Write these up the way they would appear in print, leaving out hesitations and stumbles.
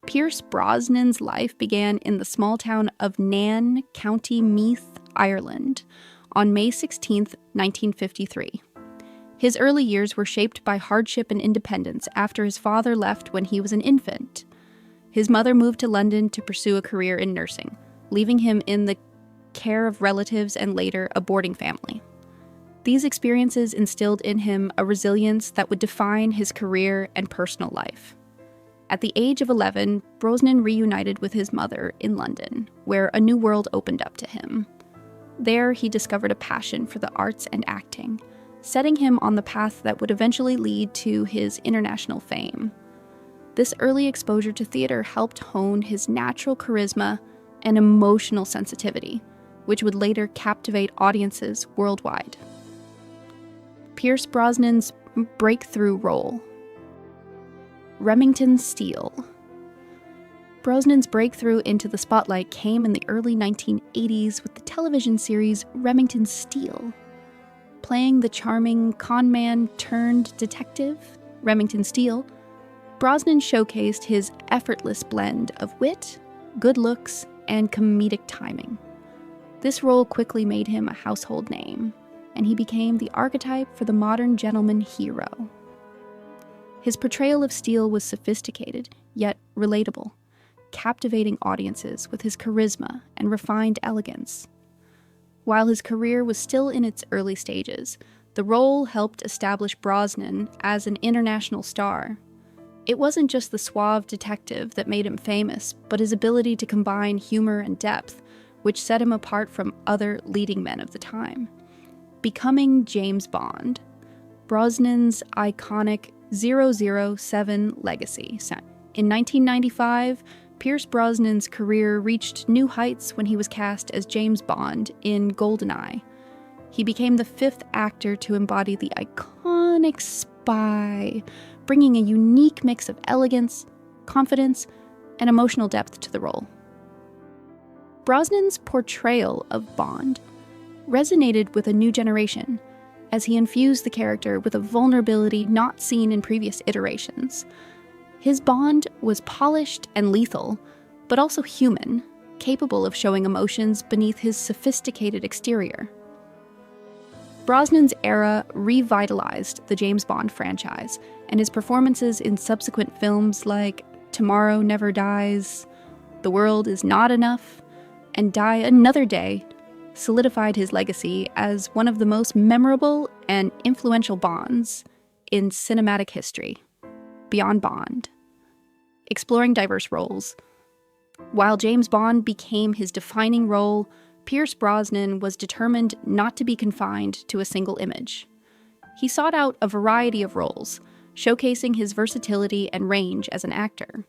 Pierce Brosnan's life began in the small town of Nairn, County Meath, Ireland, on May 16, 1953. His early years were shaped by hardship and independence after his father left when he was an infant. His mother moved to London to pursue a career in nursing, leaving him in the care of relatives and later a boarding family. These experiences instilled in him a resilience that would define his career and personal life. At the age of 11, Brosnan reunited with his mother in London, where a new world opened up to him. There, he discovered a passion for the arts and acting, setting him on the path that would eventually lead to his international fame. This early exposure to theater helped hone his natural charisma and emotional sensitivity, which would later captivate audiences worldwide. Pierce Brosnan's breakthrough role. Remington Steele. Brosnan's breakthrough into the spotlight came in the early 1980s with the television series Remington Steele. Playing the charming conman turned detective, Remington Steele, Brosnan showcased his effortless blend of wit, good looks, and comedic timing. This role quickly made him a household name, and he became the archetype for the modern gentleman hero. His portrayal of Steele was sophisticated, yet relatable, captivating audiences with his charisma and refined elegance. While his career was still in its early stages, the role helped establish Brosnan as an international star. It wasn't just the suave detective that made him famous, but his ability to combine humor and depth, which set him apart from other leading men of the time. Becoming James Bond, Brosnan's iconic 007 legacy. In 1995, Pierce Brosnan's career reached new heights when he was cast as James Bond in GoldenEye. He became the fifth actor to embody the iconic spy, bringing a unique mix of elegance, confidence, and emotional depth to the role. Brosnan's portrayal of Bond resonated with a new generation, as he infused the character with a vulnerability not seen in previous iterations. His Bond was polished and lethal, but also human, capable of showing emotions beneath his sophisticated exterior. Brosnan's era revitalized the James Bond franchise, and his performances in subsequent films like Tomorrow Never Dies, The World Is Not Enough, and Die Another Day solidified his legacy as one of the most memorable and influential Bonds in cinematic history. Beyond Bond, exploring diverse roles. While James Bond became his defining role, Pierce Brosnan was determined not to be confined to a single image. He sought out a variety of roles, showcasing his versatility and range as an actor.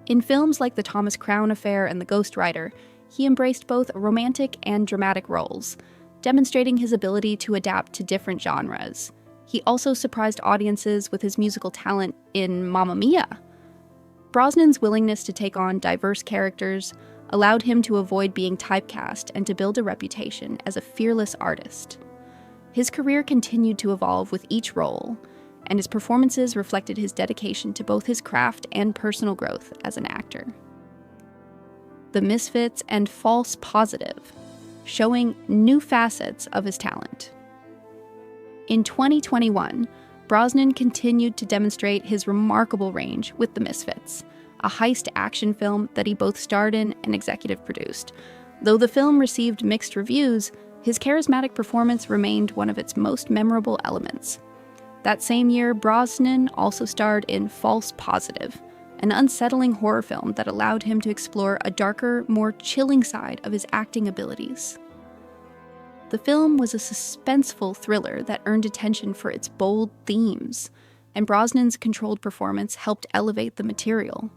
In films like The Thomas Crown Affair and The Ghost Rider, he embraced both romantic and dramatic roles, demonstrating his ability to adapt to different genres. He also surprised audiences with his musical talent in Mamma Mia. Brosnan's willingness to take on diverse characters allowed him to avoid being typecast and to build a reputation as a fearless artist. His career continued to evolve with each role, and his performances reflected his dedication to both his craft and personal growth as an actor. The Misfits and False Positive, showing new facets of his talent. In 2021, Brosnan continued to demonstrate his remarkable range with The Misfits, a heist action film that he both starred in and executive produced. Though the film received mixed reviews, his charismatic performance remained one of its most memorable elements. That same year, Brosnan also starred in False Positive, an unsettling horror film that allowed him to explore a darker, more chilling side of his acting abilities. The film was a suspenseful thriller that earned attention for its bold themes, and Brosnan's controlled performance helped elevate the material.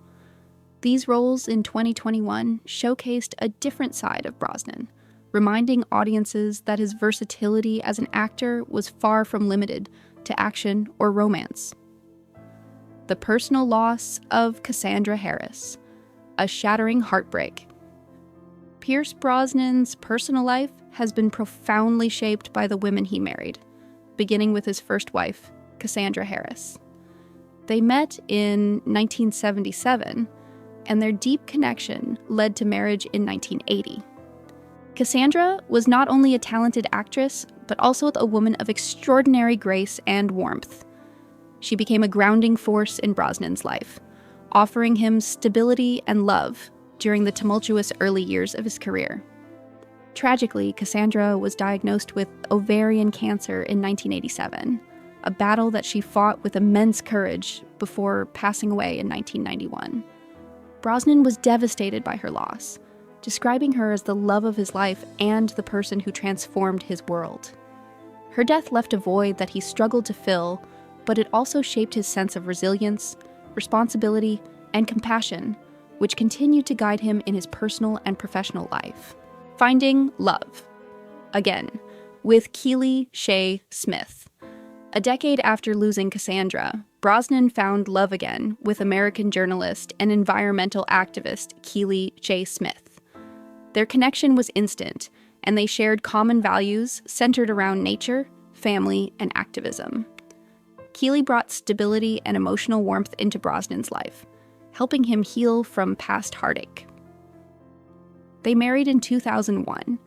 These roles in 2021 showcased a different side of Brosnan, reminding audiences that his versatility as an actor was far from limited to action or romance. The Personal Loss of Cassandra Harris, a shattering heartbreak. Pierce Brosnan's personal life has been profoundly shaped by the women he married, beginning with his first wife, Cassandra Harris. They met in 1977 and their deep connection led to marriage in 1980. Cassandra was not only a talented actress, but also a woman of extraordinary grace and warmth. She became a grounding force in Brosnan's life, offering him stability and love during the tumultuous early years of his career. Tragically, Cassandra was diagnosed with ovarian cancer in 1987, a battle that she fought with immense courage before passing away in 1991. Brosnan was devastated by her loss, describing her as the love of his life and the person who transformed his world. Her death left a void that he struggled to fill, but it also shaped his sense of resilience, responsibility, and compassion, which continued to guide him in his personal and professional life. Finding love. Again, with Keely Shea Smith. A decade after losing Cassandra, Brosnan found love again with American journalist and environmental activist Keely Shea Smith. Their connection was instant, and they shared common values centered around nature, family, and activism. Keely brought stability and emotional warmth into Brosnan's life, helping him heal from past heartache. They married in 2001,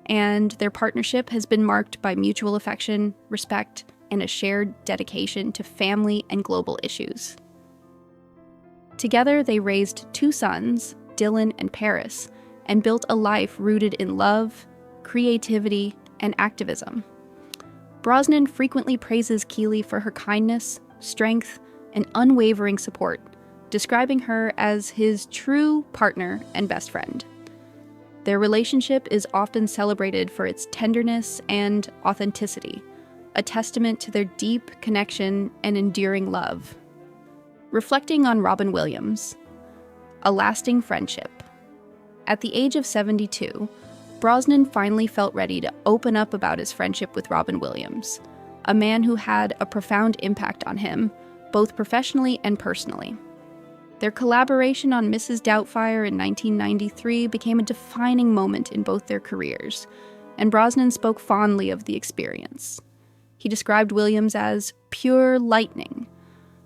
and their partnership has been marked by mutual affection, respect, and a shared dedication to family and global issues. Together, they raised 2 sons, Dylan and Paris, and built a life rooted in love, creativity, and activism. Brosnan frequently praises Keely for her kindness, strength, and unwavering support, describing her as his true partner and best friend. Their relationship is often celebrated for its tenderness and authenticity, a testament to their deep connection and enduring love. Reflecting on Robin Williams, a lasting friendship. At the age of 72, Brosnan finally felt ready to open up about his friendship with Robin Williams, a man who had a profound impact on him, both professionally and personally. Their collaboration on Mrs. Doubtfire in 1993 became a defining moment in both their careers, and Brosnan spoke fondly of the experience. He described Williams as pure lightning,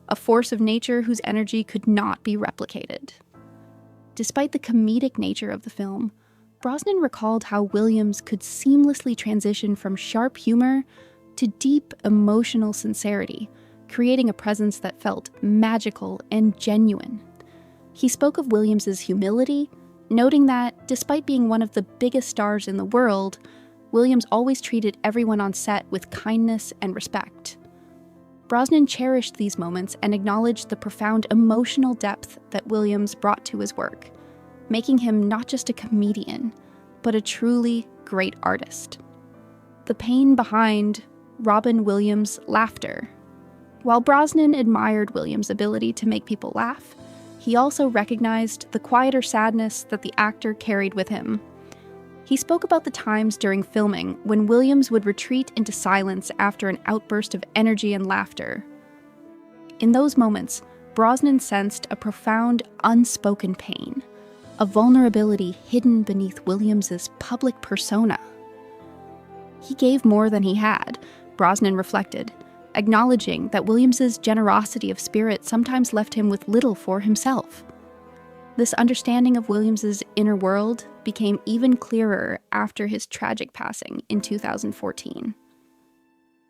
a force of nature whose energy could not be replicated. Despite the comedic nature of the film, Brosnan recalled how Williams could seamlessly transition from sharp humor to deep emotional sincerity, creating a presence that felt magical and genuine. He spoke of Williams's humility, noting that, despite being one of the biggest stars in the world, Williams always treated everyone on set with kindness and respect. Brosnan cherished these moments and acknowledged the profound emotional depth that Williams brought to his work, making him not just a comedian, but a truly great artist. The pain behind Robin Williams' laughter. While Brosnan admired Williams' ability to make people laugh, he also recognized the quieter sadness that the actor carried with him. He spoke about the times during filming when Williams would retreat into silence after an outburst of energy and laughter. In those moments, Brosnan sensed a profound, unspoken pain, a vulnerability hidden beneath Williams's public persona. He gave more than he had, Brosnan reflected, acknowledging that Williams's generosity of spirit sometimes left him with little for himself. This understanding of Williams's inner world became even clearer after his tragic passing in 2014.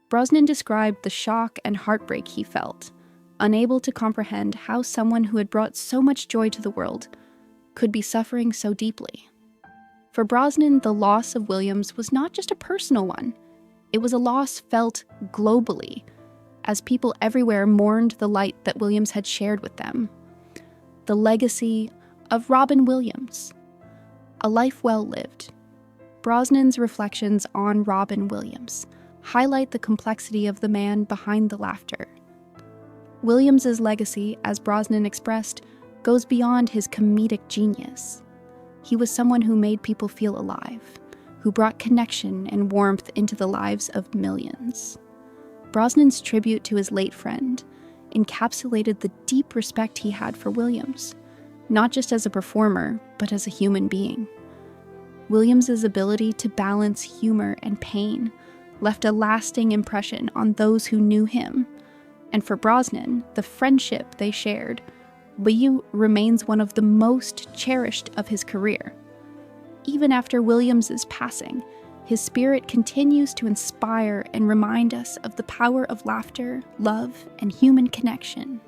Brosnan described the shock and heartbreak he felt, unable to comprehend how someone who had brought so much joy to the world could be suffering so deeply. For Brosnan, the loss of Williams was not just a personal one. It was a loss felt globally, as people everywhere mourned the light that Williams had shared with them. The legacy of Robin Williams, a life well lived. Brosnan's reflections on Robin Williams highlight the complexity of the man behind the laughter. Williams's legacy, as Brosnan expressed, goes beyond his comedic genius. He was someone who made people feel alive, who brought connection and warmth into the lives of millions. Brosnan's tribute to his late friend encapsulated the deep respect he had for Williams, not just as a performer, but as a human being. Williams's ability to balance humor and pain left a lasting impression on those who knew him, and for Brosnan, the friendship they shared but he remains one of the most cherished of his career. Even after Williams's passing, his spirit continues to inspire and remind us of the power of laughter, love, and human connection.